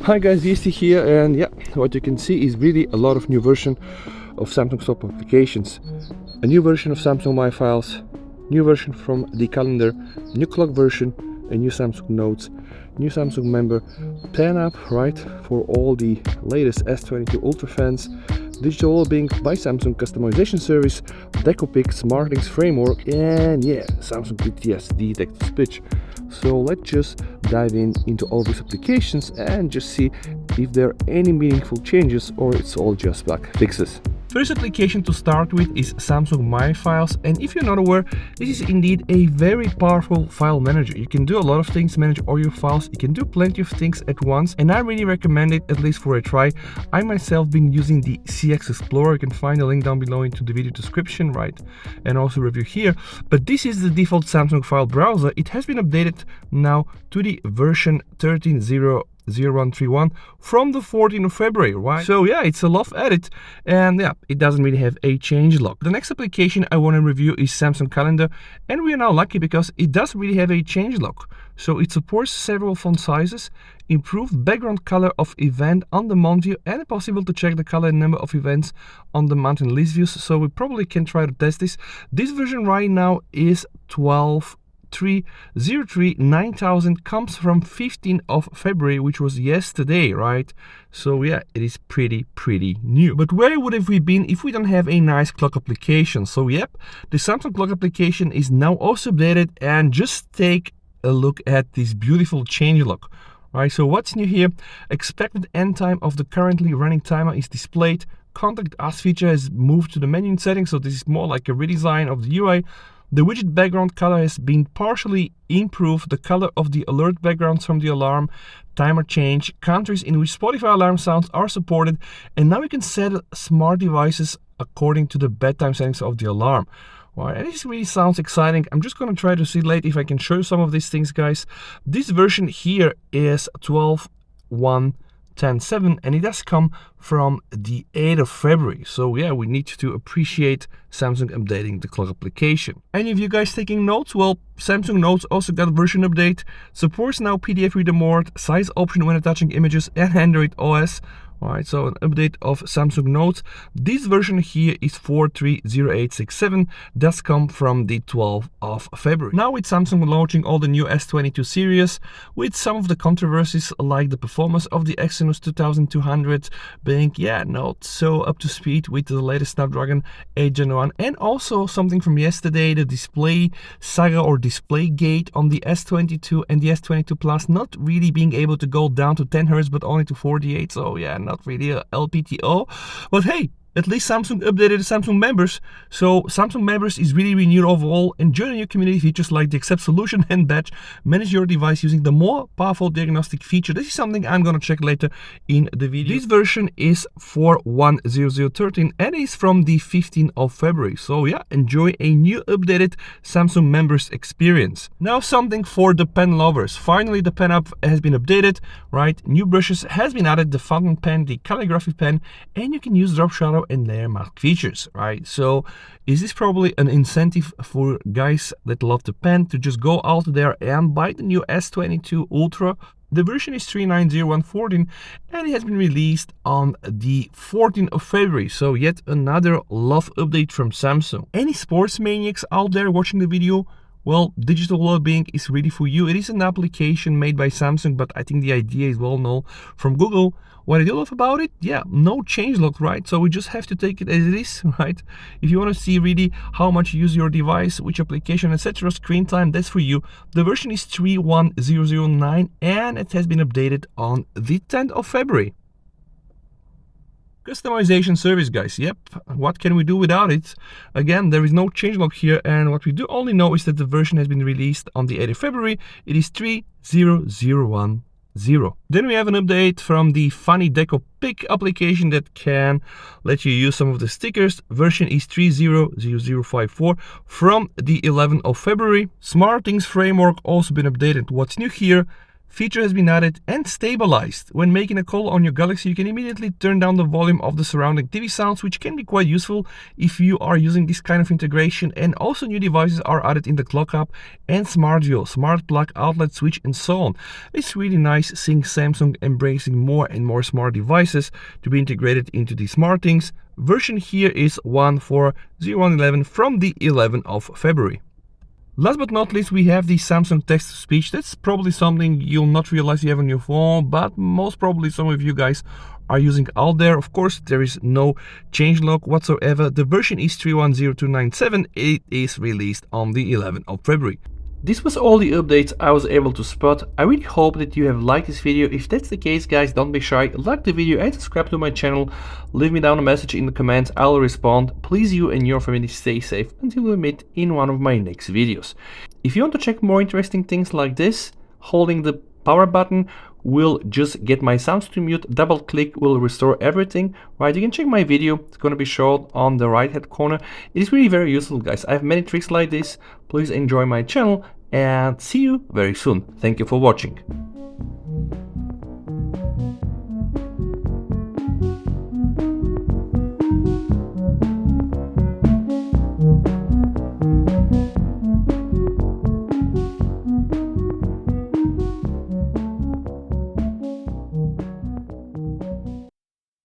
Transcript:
Hi guys, VST here, and yeah, what you can see is really a lot of new version of Samsung top applications. A new version of Samsung My Files, new version from the calendar, new clock version, a new Samsung Notes, new Samsung Member, Pen app, right, for all the latest S22 Ultra fans, digital wellbeing by Samsung customization service, DecoPic, SmartThings framework, and yeah, Samsung PTSD text-to-speech. So let's just dive into all these applications and just see if there are any meaningful changes or it's all just bug fixes. First application to start with is Samsung My Files, and if you're not aware, this is indeed a very powerful file manager. You can do a lot of things, manage all your files, you can do plenty of things at once, and I really recommend it, at least for a try. I myself been using the CX Explorer. You can find the link down below into the video description, right, and also review here. But this is the default Samsung file browser. It has been updated now to the version 13.0.0131 from the 14th of February, right? So yeah, it's a lot added, and yeah, it doesn't really have a changelog. The next application I want to review is Samsung Calendar, and we are now lucky because it does really have a changelog. So it supports several font sizes, improved background color of event on the month view, and possible to check the color and number of events on the month and list views. So we probably can try to test this. This version right now is 12.3.03.9000, comes from 15th of February, which was yesterday, right? So yeah, it is pretty new. But where would have we been if we don't have a nice clock application? So yep, the Samsung clock application is now also updated, and just take a look at this beautiful changelog. Right, so what's new here? Expected end time of the currently running timer is displayed. Contact Us feature has moved to the menu settings, so this is more like a redesign of the UI. The widget background color has been partially improved. The color of the alert backgrounds from the alarm timer change, countries in which Spotify alarm sounds are supported, and now we can set smart devices according to the bedtime settings of the alarm. Right, and this really sounds exciting. I'm just going to try to see later if I can show you some of these things, guys. This version here is 12.1.10.7, and it does come from the 8th of February. So yeah, we need to appreciate Samsung updating the clock application. Any of you guys taking notes? Well, Samsung Notes also got a version update, supports now PDF reader mode, size option when attaching images, and Android OS. Alright, so an update of Samsung Notes. This version here is 4.3.08.67, does come from the 12th of February. Now with Samsung launching all the new S22 series, with some of the controversies like the performance of the Exynos 2200 being, yeah, not so up to speed with the latest Snapdragon 8 Gen 1, and also something from yesterday, the display saga or display gate on the S22 and the S22 Plus not really being able to go down to 10 Hz but only to 48, so yeah, not really a LPTO, but hey, at least Samsung updated the Samsung Members. So Samsung Members is really renewed overall, and join new community features like the Accept Solution and Badge. Manage your device using the more powerful diagnostic feature. This is something I'm gonna check later in the video. This version is 4.1.0.0.13 and is from the 15th of February. So yeah, enjoy a new updated Samsung Members experience. Now something for the pen lovers. Finally, the pen app has been updated, right? New brushes has been added, the fountain pen, the calligraphy pen, and you can use drop shadow and layer mask features, right? So is this probably an incentive for guys that love the pen to just go out there and buy the new S22 Ultra? The version is 3.9.0.1.14 and it has been released on the 14th of February. So yet another love update from Samsung. Any sports maniacs out there watching the video? Well, digital wellbeing is really for you. It is an application made by Samsung, but I think the idea is well known from Google. What I do love about it, yeah, no changelog, right? So we just have to take it as it is, right? If you want to see really how much you use your device, which application, etc., screen time, that's for you. The version is 3.1.0.0.9 and it has been updated on the 10th of February. Customization service, guys. Yep, what can we do without it? Again, there is no changelog here, and what we do only know is that the version has been released on the 8th of February. It is 3.0.0.1.0. Then we have an update from the funny DecoPic application that can let you use some of the stickers. Version is 3.0.0.0.54 from the 11th of February. SmartThings framework also been updated. What's new here? feature has been added and stabilized. When making a call on your Galaxy, you can immediately turn down the volume of the surrounding TV sounds, which can be quite useful if you are using this kind of integration. And also new devices are added in the clock app and Smart Duo, smart plug outlet switch, and so on. It's really nice seeing Samsung embracing more and more smart devices to be integrated into the SmartThings. Version here is 1.4.01.11 from the 11th of February. Last but not least, we have the Samsung text-to-speech. That's probably something you'll not realize you have on your phone, but most probably some of you guys are using out there. Of course, there is no changelog whatsoever. The version is 3.1.0.297. It is released on the 11th of February. This was all the updates I was able to spot. I really hope that you have liked this video. If that's the case, guys, don't be shy. Like the video and subscribe to my channel. Leave me down a message in the comments. I'll respond. Please, you and your family stay safe until we meet in one of my next videos. If you want to check more interesting things like this, holding the power button will just get my sounds to mute. Double click will restore everything. Right, you can check my video. It's going to be shown on the right hand corner. It is really very useful, guys. I have many tricks like this. Please enjoy my channel and see you very soon. Thank you for watching.